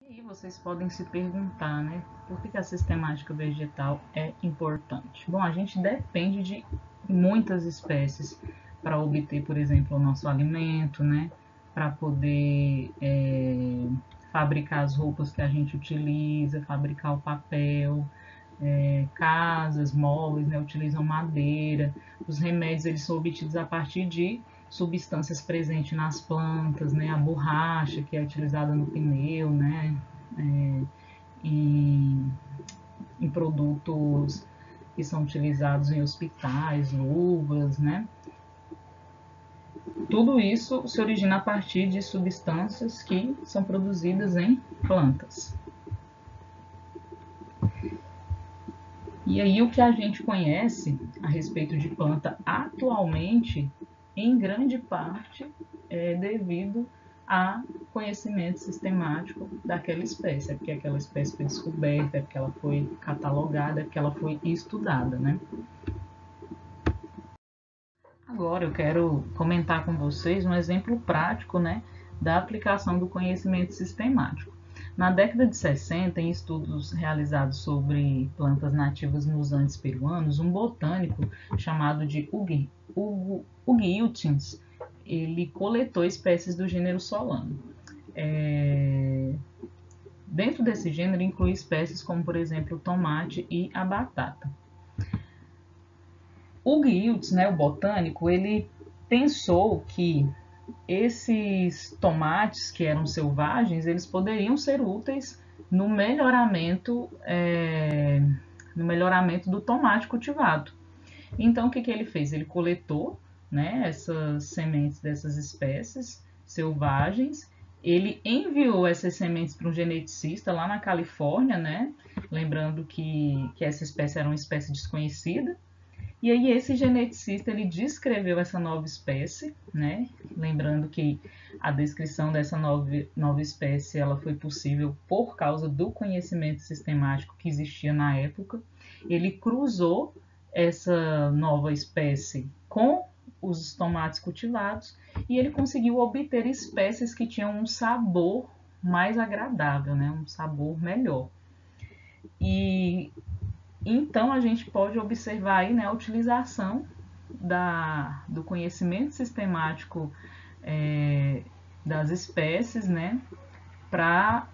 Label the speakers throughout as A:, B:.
A: E vocês podem se perguntar, né, por que a sistemática vegetal é importante? Bom, a gente depende de muitas espécies para obter, por exemplo, o nosso alimento, né, para poder fabricar as roupas que a gente utiliza, fabricar o papel, casas, móveis, né, utilizam madeira. Os remédios eles são obtidos a partir de substâncias presentes nas plantas, né, a borracha que é utilizada no pneu, né, em, em produtos que são utilizados em hospitais, luvas, né. Tudo isso se origina a partir de substâncias que são produzidas em plantas. E aí o que a gente conhece a respeito de planta atualmente, em grande parte, é devido a conhecimento sistemático daquela espécie, é porque aquela espécie foi descoberta, é porque ela foi catalogada, é porque ela foi estudada, né? Agora eu quero comentar com vocês um exemplo prático, né, da aplicação do conhecimento sistemático. Na década de 60, em estudos realizados sobre plantas nativas nos Andes peruanos, um botânico chamado de Hugo Hiltins, ele coletou espécies do gênero Solano. Dentro desse gênero inclui espécies como, por exemplo, o tomate e a batata. Hugo Hiltz, né, o botânico, ele pensou que esses tomates que eram selvagens, eles poderiam ser úteis no melhoramento, do tomate cultivado. Então, o que ele fez? Ele coletou, né, essas sementes dessas espécies selvagens, ele enviou essas sementes para um geneticista lá na Califórnia, né, lembrando que essa espécie era uma espécie desconhecida. E aí esse geneticista ele descreveu essa nova espécie, né? Lembrando que a descrição dessa nova espécie ela foi possível por causa do conhecimento sistemático que existia na época. Ele cruzou essa nova espécie com os tomates cultivados e ele conseguiu obter espécies que tinham um sabor mais agradável, né? Um sabor melhor. E então a gente pode observar aí, né, a utilização do conhecimento sistemático das espécies, né, para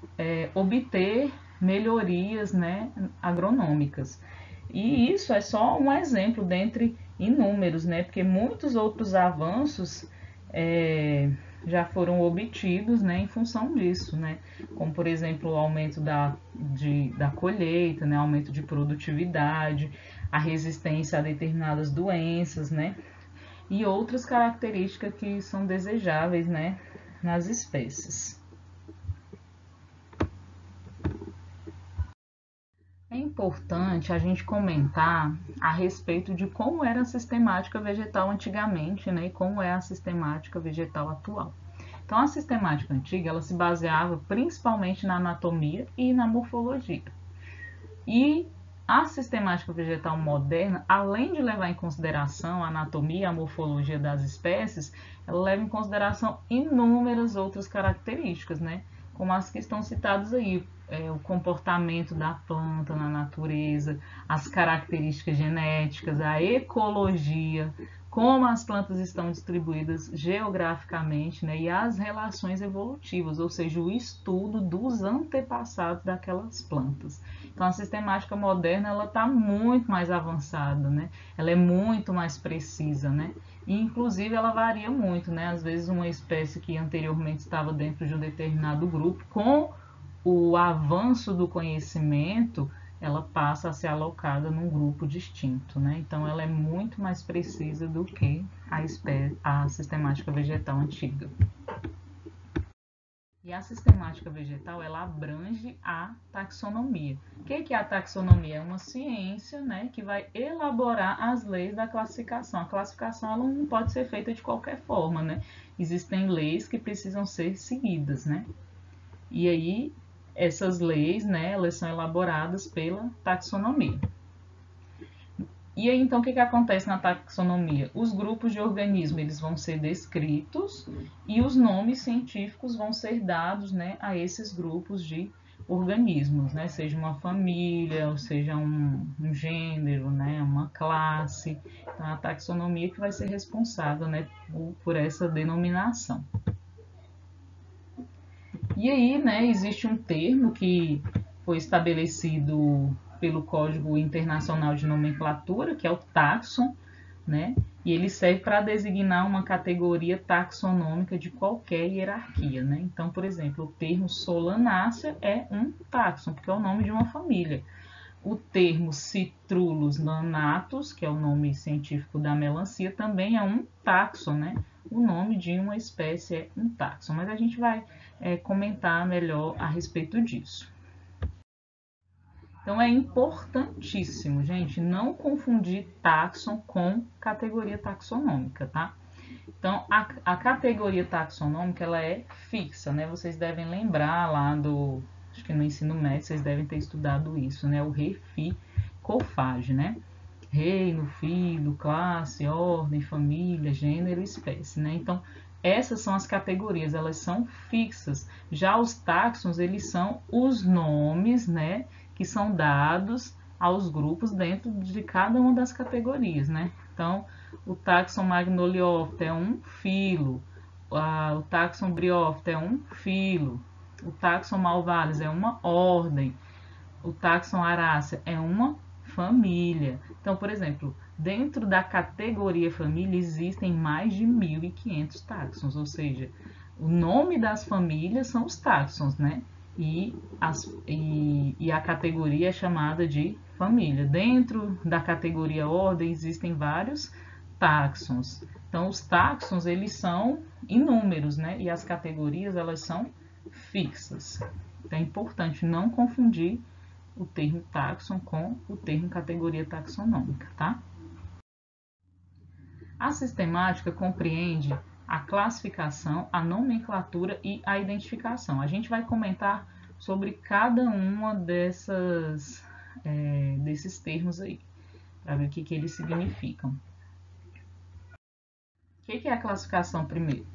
A: obter melhorias, né, agronômicas. E isso é só um exemplo dentre inúmeros, né, porque muitos outros avanços já foram obtidos, né, em função disso, né, como por exemplo o aumento da colheita, né, aumento de produtividade, a resistência a determinadas doenças, né, e outras características que são desejáveis, né, nas espécies. É importante a gente comentar a respeito de como era a sistemática vegetal antigamente, né, e como é a sistemática vegetal atual. Então, a sistemática antiga ela se baseava principalmente na anatomia e na morfologia. E a sistemática vegetal moderna, além de levar em consideração a anatomia e a morfologia das espécies, ela leva em consideração inúmeras outras características, né? Como as que estão citadas aí, o comportamento da planta na natureza, as características genéticas, a ecologia, como as plantas estão distribuídas geograficamente, né, e as relações evolutivas, ou seja, o estudo dos antepassados daquelas plantas. Então, a sistemática moderna ela está muito mais avançada, né? Ela é muito mais precisa, né? E, inclusive, ela varia muito, né? Às vezes, uma espécie que anteriormente estava dentro de um determinado grupo, com o avanço do conhecimento, ela passa a ser alocada num grupo distinto, né? Então ela é muito mais precisa do que a sistemática vegetal antiga. E a sistemática vegetal ela abrange a taxonomia. O que é a taxonomia? É uma ciência, né, que vai elaborar as leis da classificação. A classificação ela não pode ser feita de qualquer forma, né? Existem leis que precisam ser seguidas, né? E aí essas leis, né, elas são elaboradas pela taxonomia. E aí, então, o que acontece na taxonomia? Os grupos de organismos eles vão ser descritos e os nomes científicos vão ser dados, né, a esses grupos de organismos, né, seja uma família, ou seja um gênero, né, uma classe. Então, a taxonomia que vai ser responsável, né, por essa denominação. E aí, né, existe um termo que foi estabelecido pelo Código Internacional de Nomenclatura, que é o taxon, né? E ele serve para designar uma categoria taxonômica de qualquer hierarquia, né? Então, por exemplo, o termo Solanaceae é um taxon, porque é o nome de uma família. O termo Citrullus lanatus, que é o nome científico da melancia, também é um taxon, né? O nome de uma espécie é um taxon, mas a gente vai comentar melhor a respeito disso. Então é importantíssimo, gente, não confundir taxon com categoria taxonômica, tá? Então a categoria taxonômica ela é fixa, né? Vocês devem lembrar lá do, acho que no ensino médio vocês devem ter estudado isso, né? O REFI COFAGE, né? Reino, filo, classe, ordem, família, gênero, espécie, né? Então essas são as categorias, elas são fixas. Já os taxons, eles são os nomes, né, que são dados aos grupos dentro de cada uma das categorias, né? Então, o taxon Magnolioptera é um filo, o taxon Bryoptera é um filo, o taxon Malvalis é uma ordem, o taxon Aracea é uma família. Então, por exemplo, dentro da categoria família existem mais de 1.500 taxons, ou seja, o nome das famílias são os taxons, né? E a categoria é chamada de família. Dentro da categoria ordem existem vários taxons. Então, os taxons eles são inúmeros, né? E as categorias elas são fixas. Então, é importante não confundir o termo taxon com o termo categoria taxonômica, tá? A sistemática compreende a classificação, a nomenclatura e a identificação. A gente vai comentar sobre cada uma desses termos aí, para ver o que eles significam. O que é a classificação primeiro?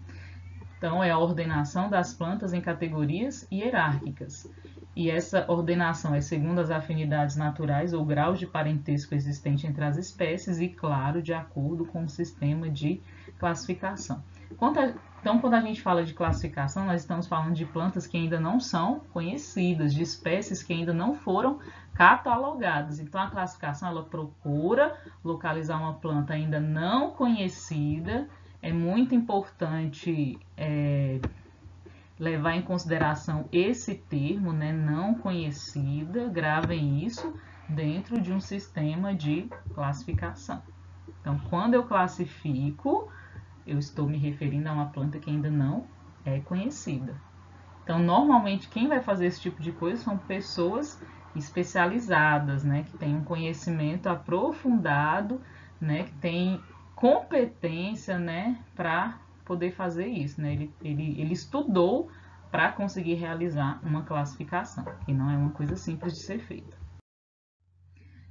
A: Então, é a ordenação das plantas em categorias hierárquicas. E essa ordenação é segundo as afinidades naturais ou graus de parentesco existente entre as espécies e, claro, de acordo com o sistema de classificação. Então, quando a gente fala de classificação, nós estamos falando de plantas que ainda não são conhecidas, de espécies que ainda não foram catalogadas. Então, a classificação ela procura localizar uma planta ainda não conhecida. É muito importante levar em consideração esse termo, né, não conhecida, gravem isso dentro de um sistema de classificação. Então, quando eu classifico, eu estou me referindo a uma planta que ainda não é conhecida. Então, normalmente, quem vai fazer esse tipo de coisa são pessoas especializadas, né, que têm um conhecimento aprofundado, né, que têm competência, né, para poder fazer isso, né? Ele estudou para conseguir realizar uma classificação, que não é uma coisa simples de ser feita.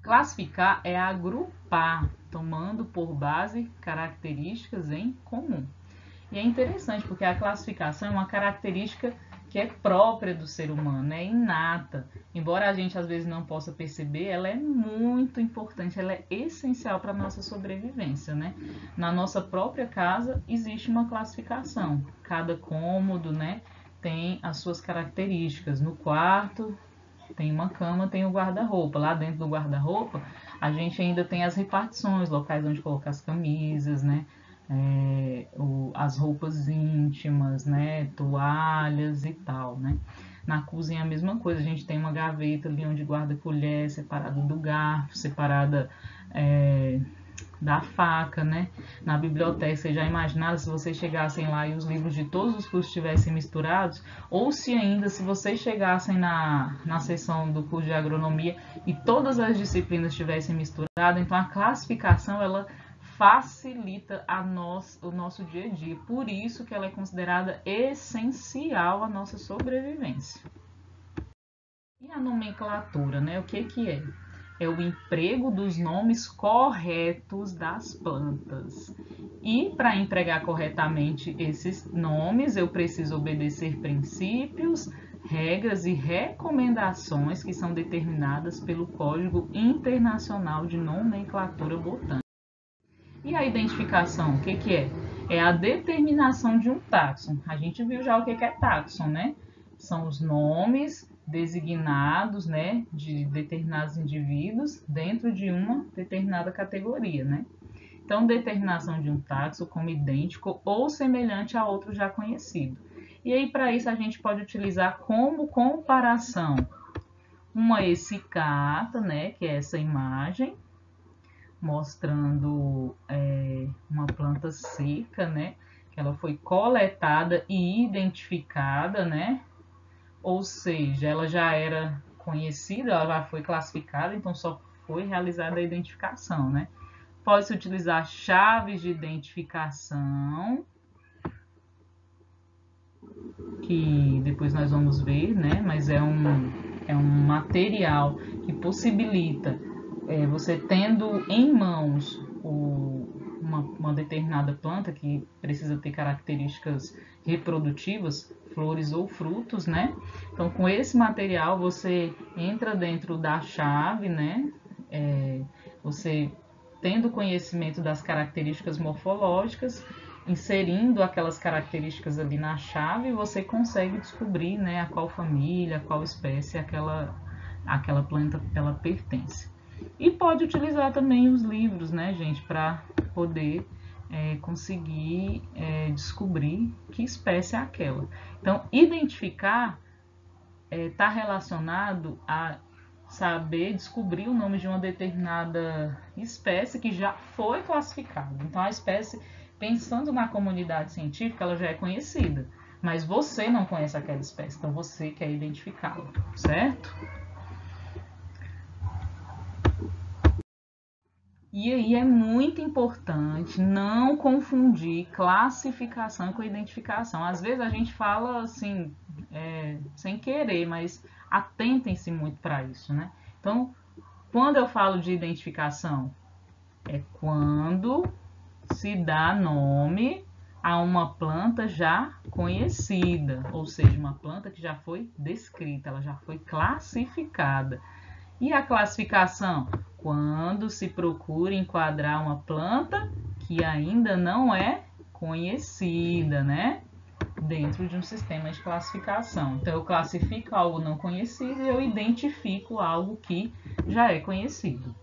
A: Classificar é agrupar, tomando por base características em comum. E é interessante porque a classificação é uma característica que é própria do ser humano, é inata. Embora a gente às vezes não possa perceber, ela é muito importante, ela é essencial para a nossa sobrevivência, né? Na nossa própria casa existe uma classificação. Cada cômodo, né, tem as suas características. No quarto tem uma cama, tem o guarda-roupa. Lá dentro do guarda-roupa a gente ainda tem as repartições, locais onde colocar as camisas, né? As roupas íntimas, né, toalhas e tal, né. Na cozinha a mesma coisa, a gente tem uma gaveta ali onde guarda colher, separada do garfo, separada da faca, né. Na biblioteca, vocês já imaginaram se vocês chegassem lá e os livros de todos os cursos estivessem misturados? Ou se ainda, se vocês chegassem na seção do curso de agronomia e todas as disciplinas estivessem misturadas? Então a classificação, ela facilita o nosso dia a dia. Por isso que ela é considerada essencial à nossa sobrevivência. E a nomenclatura, né? O que é? é o emprego dos nomes corretos das plantas. E para empregar corretamente esses nomes, eu preciso obedecer princípios, regras e recomendações que são determinadas pelo Código Internacional de Nomenclatura Botânica. E a identificação, o que é? É a determinação de um táxon. A gente viu já o que é táxon, né? São os nomes designados, né, de determinados indivíduos dentro de uma determinada categoria, né? Então, determinação de um táxon como idêntico ou semelhante a outro já conhecido. E aí, para isso, a gente pode utilizar como comparação uma essicata, né, que é essa imagem, mostrando uma planta seca, né, que ela foi coletada e identificada, né, ou seja, ela já era conhecida, ela já foi classificada, então só foi realizada a identificação, né. Pode-se utilizar chaves de identificação, que depois nós vamos ver, né, mas é um material que possibilita você tendo em mãos uma determinada planta que precisa ter características reprodutivas, flores ou frutos, né? Então, com esse material você entra dentro da chave, né? Você tendo conhecimento das características morfológicas, inserindo aquelas características ali na chave, você consegue descobrir, né, a qual família, a qual espécie aquela planta ela pertence. E pode utilizar também os livros, né, gente, para poder conseguir descobrir que espécie é aquela. Então, identificar está relacionado a saber descobrir o nome de uma determinada espécie que já foi classificada. Então, a espécie, pensando na comunidade científica, ela já é conhecida, mas você não conhece aquela espécie, então você quer identificá-la, certo? E aí é muito importante não confundir classificação com identificação. Às vezes a gente fala assim, sem querer, mas atentem-se muito para isso, né? Então, quando eu falo de identificação, é quando se dá nome a uma planta já conhecida, ou seja, uma planta que já foi descrita, ela já foi classificada. E a classificação? Quando se procura enquadrar uma planta que ainda não é conhecida, né? Dentro de um sistema de classificação. Então, eu classifico algo não conhecido e eu identifico algo que já é conhecido.